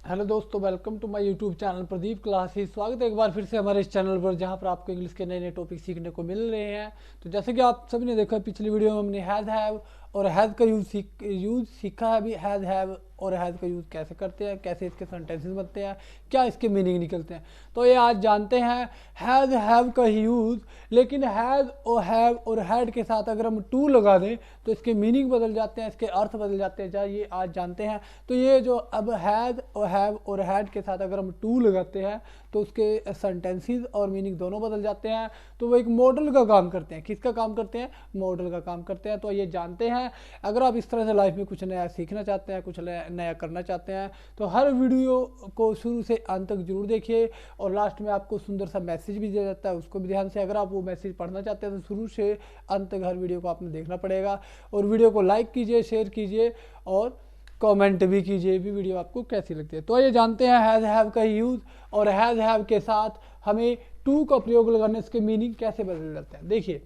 Hello दोस्तों, welcome to my YouTube channel Pradeep classes. स्वागत है एक बार फिर से हमारे इस चैनल पर, जहां पर आपको इंग्लिश के नए नए टॉपिक सीखने को मिल रहे हैं। तो जैसे कि आप सभी ने देखा, पिछली वीडियो में हमने हैव और हैज़ का यूज़ सीखा है। अभी हैव और हैज़ का यूज़ कैसे करते हैं, कैसे इसके सेंटेंसेस बनते हैं, क्या इसके मीनिंग निकलते हैं। तो ये आज जानते हैं हैज़ हैव का यूज़। लेकिन हैज़ और हैव और हैड के साथ अगर हम टू लगा दें तो इसके मीनिंग बदल जाते हैं, इसके अर्थ बदल जाते हैं। ये आज जानते हैं। तो ये जो अब हैज़ और हैव और हैड के साथ अगर हम टू लगाते हैं तो उसके सेंटेंसेस और मीनिंग दोनों बदल जाते हैं। तो वो एक मॉडल का काम करते हैं। किसका काम करते हैं? मॉडल का काम करते हैं। तो ये जानते हैं। अगर आप इस तरह से लाइफ में कुछ नया सीखना चाहते हैं, कुछ नया करना चाहते हैं, तो हर वीडियो को शुरू से अंत तक जरूर देखिए। और लास्ट में आपको सुंदर सा मैसेज भी दिया जाता है, उसको भी ध्यान से, अगर आप वो मैसेज पढ़ना चाहते हैं तो शुरू से अंत तक हर वीडियो को आपने देखना पड़ेगा। और वीडियो को लाइक कीजिए, शेयर कीजिए और कमेंट भी कीजिए भी वीडियो आपको कैसी लगती है। तो ये जानते हैं हैज़ हैव का यूज़, और हैज़ हैव के साथ हमें टू का प्रयोग लगाने से मीनिंग कैसे बदल जाते हैं। देखिए,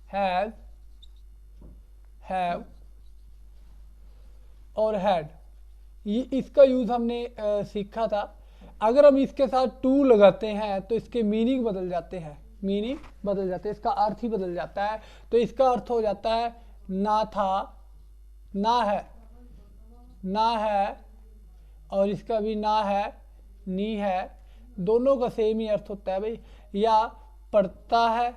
हैज़, हैव और हैड, ये इसका यूज़ हमने सीखा था। अगर हम इसके साथ टू लगाते हैं तो इसके मीनिंग बदल जाते हैं। मीनिंग बदल जाते हैं, इसका अर्थ ही बदल जाता है। तो इसका अर्थ हो जाता है ना था, ना है, ना है, और इसका भी ना है, नी है। दोनों का सेम ही अर्थ होता है भाई। या पढ़ता है,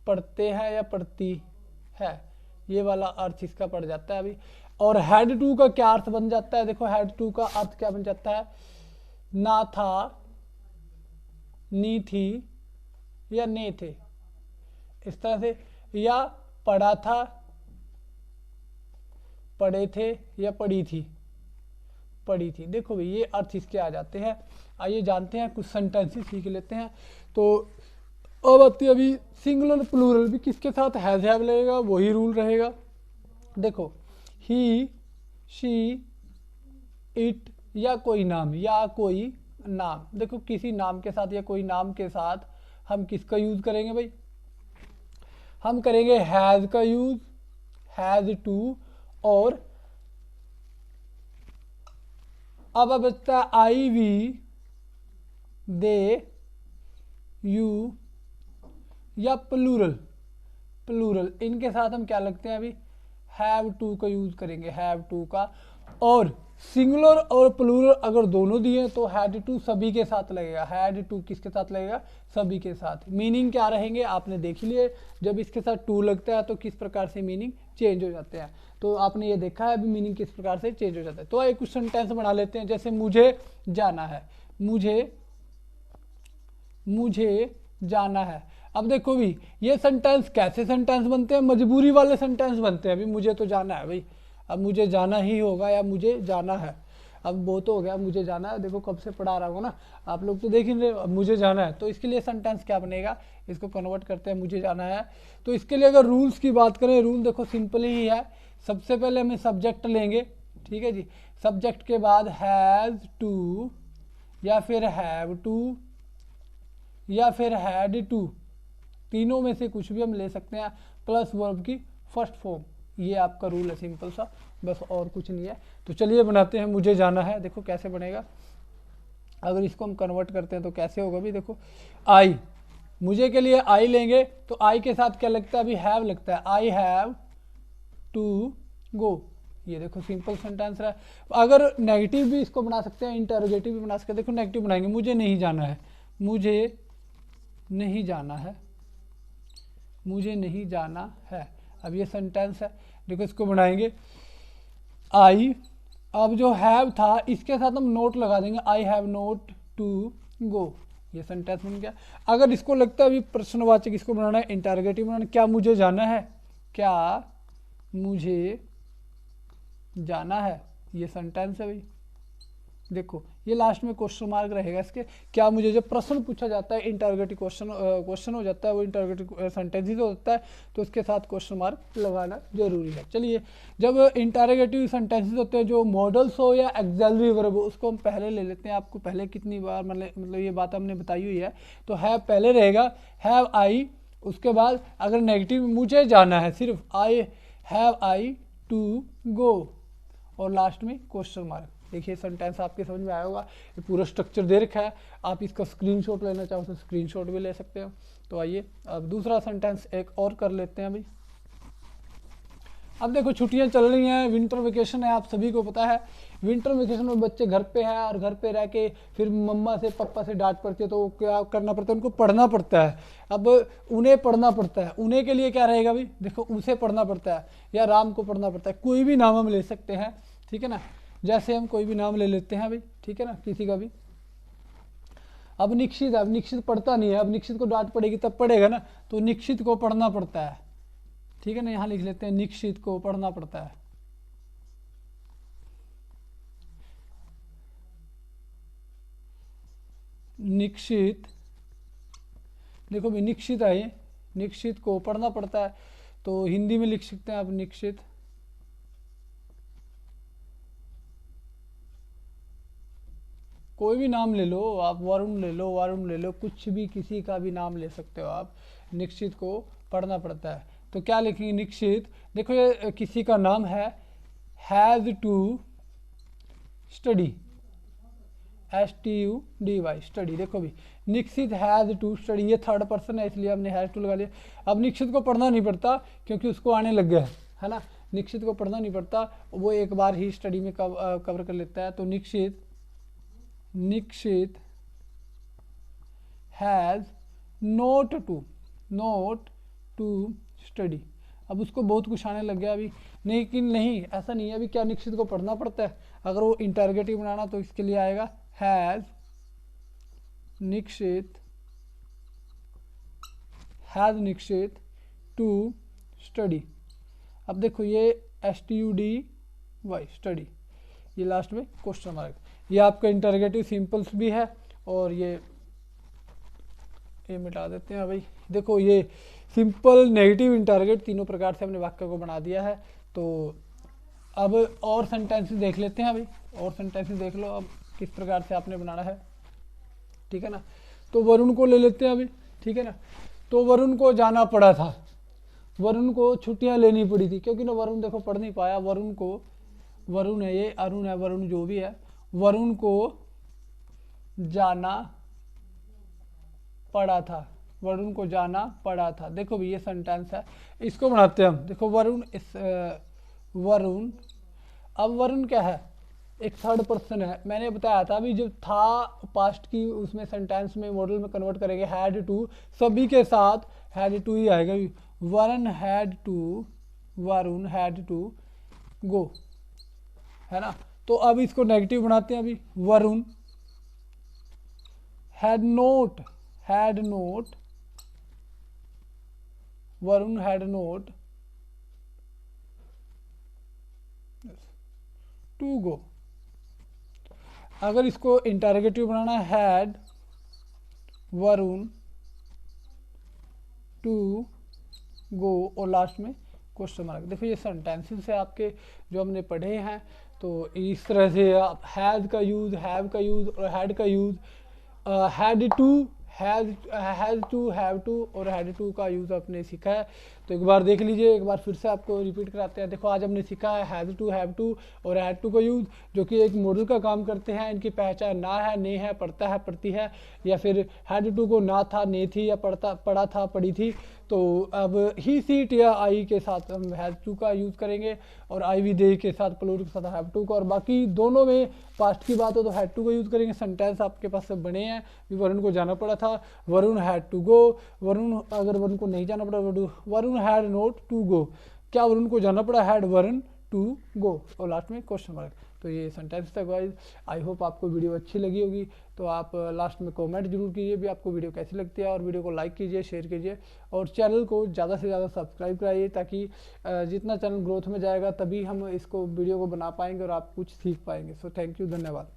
पढ़ते हैं, या पढ़ती है, ये वाला अर्थ इसका पड़ जाता है अभी। और हैड टू का क्या अर्थ बन जाता है? देखो, हैड टू का अर्थ क्या बन जाता है? ना था, नी थी, या ने थे, इस तरह से। या पढ़ा था, पढ़े थे, या पढ़ी थी, पढ़ी थी। देखो भाई, ये अर्थ इसके आ जाते हैं। आइए जानते हैं, कुछ सेंटेंसेस सीख लेते हैं। तो अब आती है अभी सिंगुलर प्लूरल भी किसके साथ हैज हैव लगेगा, वही रूल रहेगा। देखो, ही, शी, इट, या कोई नाम, या कोई नाम। देखो, किसी नाम के साथ या कोई नाम के साथ हम किसका यूज करेंगे भाई? हम करेंगे हैज का यूज, हैज टू। और अब बचता है आई, वी, दे, यू, या प्लूरल। प्लूरल, इनके साथ हम क्या लगते हैं अभी? हैव टू का यूज करेंगे, हैव टू का। और सिंगुलर और प्लूरल अगर दोनों दिए तो हैड टू सभी के साथ लगेगा। हैड टू किसके साथ लगेगा? सभी के साथ। मीनिंग क्या रहेंगे आपने देख लिए। जब इसके साथ टू लगता है तो किस प्रकार से मीनिंग चेंज हो जाते हैं। तो आपने ये देखा है अभी मीनिंग किस प्रकार से चेंज हो जाता है। तो एक कुछ सेंटेंस बना लेते हैं। जैसे मुझे जाना है, मुझे जाना है। अब देखो भी, ये सेंटेंस कैसे सेंटेंस बनते हैं? मजबूरी वाले सेंटेंस बनते हैं। अभी मुझे तो जाना है भाई, अब मुझे जाना ही होगा, या मुझे जाना है। अब वो तो हो गया, मुझे जाना है। देखो कब से पढ़ा रहा हूँ ना, आप लोग तो देख ही रहे, अब मुझे जाना है। तो इसके लिए सेंटेंस क्या बनेगा? इसको कन्वर्ट करते हैं, मुझे जाना है। तो इसके लिए अगर रूल्स की बात करें, रूल देखो सिंपल ही है। सबसे पहले हमें सब्जेक्ट लेंगे, ठीक है जी। सब्जेक्ट के बाद हैज़ टू, या फिर हैव टू, या फिर हैड टू, तीनों में से कुछ भी हम ले सकते हैं, प्लस वर्ब की फर्स्ट फॉर्म। ये आपका रूल है सिंपल सा, बस और कुछ नहीं है। तो चलिए बनाते हैं, मुझे जाना है। देखो कैसे बनेगा, अगर इसको हम कन्वर्ट करते हैं तो कैसे होगा भी। देखो, आई, मुझे के लिए आई लेंगे तो आई के साथ क्या लगता है? अभी हैव लगता है। I have to go. ये देखो सिंपल सेंटेंस है। अगर नेगेटिव भी इसको बना सकते हैं, इंटरोगेटिव भी बना सकते हैं। देखो नेगेटिव बनाएंगे, मुझे नहीं जाना है, मुझे नहीं जाना है, मुझे नहीं जाना है। अब ये सेंटेंस है। देखो इसको बनाएंगे आई, अब जो हैव था इसके साथ हम नोट लगा देंगे, I have not to go. ये सेंटेंस बन गया। अगर इसको लगता है अभी प्रश्नवाचक, इसको बनाना है इंटरोगेटिव बनाना है, क्या मुझे जाना है, क्या मुझे जाना है, ये सेंटेंस है भाई। देखो ये लास्ट में क्वेश्चन मार्क रहेगा इसके। क्या मुझे, जब प्रश्न पूछा जाता है, इंटरोगेटिव क्वेश्चन हो जाता है, वो इंटरोगेटिव सेंटेंस हो जाता है, तो उसके साथ क्वेश्चन मार्क लगाना जरूरी है। चलिए, जब इंटरोगेटिव सेंटेंसेस होते हैं जो मॉडल्स हो या एक्सेलरी वर्ब हो, उसको हम पहले ले लेते हैं। आपको पहले कितनी बार मतलब ये बात हमने बताई हुई है। तो हैव पहले रहेगा, हैव आई। उसके बाद अगर नेगेटिव, मुझे जाना है, सिर्फ I have I to go. और लास्ट में क्वेश्चन मार्क। देखिए सेंटेंस आपके समझ में आया होगा, ये पूरा स्ट्रक्चर दे रखा है, आप इसका स्क्रीनशॉट लेना चाहो तो स्क्रीनशॉट भी ले सकते हो। तो आइए अब दूसरा सेंटेंस एक और कर लेते हैं भाई। अब देखो छुट्टियां चल रही हैं, विंटर वेकेशन है, आप सभी को पता है। विंटर वेकेशन में बच्चे घर पे हैं और घर पे रह के फिर मम्मा से पापा से डांट पड़ती है, तो क्या करना पड़ता है, उनको पढ़ना पड़ता है। अब उन्हें पढ़ना पड़ता है, उन्हें के लिए क्या रहेगा भाई, देखो उसे पढ़ना पड़ता है या राम को पढ़ना पड़ता है, कोई भी नाम हम ले सकते हैं, ठीक है ना। जैसे हम कोई भी नाम ले लेते हैं भाई, ठीक है ना, किसी का भी। अब निक्षित, अब निक्षित पढ़ता नहीं है, अब निक्षित को डांट पड़ेगी तब पढ़ेगा ना, तो निक्षित को पढ़ना पड़ता है, ठीक है ना। यहां लिख लेते हैं निक्षित को पढ़ना पड़ता है। निक्षित, देखो भी निक्षित है ये, निक्षित को पढ़ना पड़ता है, तो हिंदी में लिख सकते हैं आप निक्षित। कोई भी नाम ले लो आप, वरुण ले लो, वरुण ले लो, कुछ भी किसी का भी नाम ले सकते हो आप। निक्षित को पढ़ना पड़ता है, तो क्या लिखेंगे निक्षित। देखो ये किसी का नाम है, has to study, STUDY study. देखो भी निक्षित हैज टू स्टडी, ये थर्ड पर्सन है इसलिए हमने हैज टू लगा लिया। अब निक्षित को पढ़ना नहीं पड़ता क्योंकि उसको आने लग गया है ना, निक्षित को पढ़ना नहीं पड़ता, वो एक बार ही स्टडी में कवर कर लेता है। तो निक्षित, निक्षित हैज नोट टू स्टडी। अब उसको बहुत कुछ आने लग गया अभी, लेकिन नहीं ऐसा नहीं है अभी। क्या निक्षित को पढ़ना पड़ता है, अगर वो इंटरगेटिव बनाना तो इसके लिए आएगा हैज निक्षित, हैज निक्षित टू स्टडी। अब देखो ये STUDY स्टडी, ये लास्ट में क्वेश्चन मार्क। ये आपका इंटरगेटिव सिंपल्स भी है, और ये मिटा देते हैं भाई। देखो ये सिंपल, नेगेटिव, इंटरगेट, तीनों प्रकार से हमने वाक्य को बना दिया है। तो अब और सेंटेंसेस देख लेते हैं भाई, और सेंटेंसेस देख लो अब किस प्रकार से आपने बनाना है, ठीक है ना। तो वरुण को ले लेते हैं अभी, ठीक है ना। तो वरुण को जाना पड़ा था, वरुण को छुट्टियां लेनी पड़ी थी, क्योंकि ना वरुण देखो पढ़ नहीं पाया। वरुण को, वरुण है ये, अरुण है, वरुण जो भी है, वरुण को जाना पड़ा था, वरुण को जाना पड़ा था। देखो भी ये सेंटेंस है, इसको बनाते हैं हम। देखो वरुण, इस वरुण, अब वरुण क्या है, एक थर्ड पर्सन है। मैंने बताया था अभी जब था पास्ट की, उसमें सेंटेंस में मॉडल में कन्वर्ट करेंगे हैड टू, सभी के साथ हैड टू ही आएगा। Varun had to, Varun had to go, है ना। तो अब इसको नेगेटिव बनाते हैं अभी। Varun had not, had not, Varun had not to go. अगर इसको इंटरगेटिव बनाना है, हैड वरुण टू गो, और लास्ट में क्वेश्चन मार्क। देखो ये सेंटेंसेस है आपके जो हमने पढ़े हैं। तो इस तरह से आप हैड का यूज, हैव का यूज और हैड का use, had to, has to, have to और हैड टू का यूज़ आपने सीखा है। तो एक बार देख लीजिए, एक बार फिर से आपको रिपीट कराते हैं। देखो आज हमने सीखा है हैज टू, हैव टू और हैड टू का यूज़, जो कि एक मॉडल का काम करते हैं। इनकी पहचान ना है, ने है, पढ़ता है, पढ़ती है, या फिर हैड टू को ना था, ने थी, या पढ़ता, पढ़ा था, पढ़ी थी। तो अब ही, सीट या आई के साथ हम हैज टू का यूज़ करेंगे, और आई वी दे के साथ, प्लूरल के साथ हैव टू का, और बाकी दोनों में पास्ट की बात हो तो हैड टू का यूज़ करेंगे। सेंटेंस आपके पास सब बने हैं। वरुण को जाना पड़ा था, Varun had to go. Varun, अगर वरुण को नहीं जाना पड़ा, Varun had not to go. क्या वरुण को जाना पड़ा, हैड वरुण टू गो, और लास्ट में क्वेश्चन मार्क। तो ये सेंटेंस था गाइस। आई होप आपको वीडियो अच्छी लगी होगी। तो आप लास्ट में कमेंट जरूर कीजिए भी आपको वीडियो कैसी लगती है, और वीडियो को लाइक कीजिए, शेयर कीजिए, और चैनल को ज़्यादा से ज़्यादा सब्सक्राइब कराइए, ताकि जितना चैनल ग्रोथ में जाएगा तभी हम इसको वीडियो को बना पाएंगे और आप कुछ सीख पाएंगे। सो थैंक यू, धन्यवाद।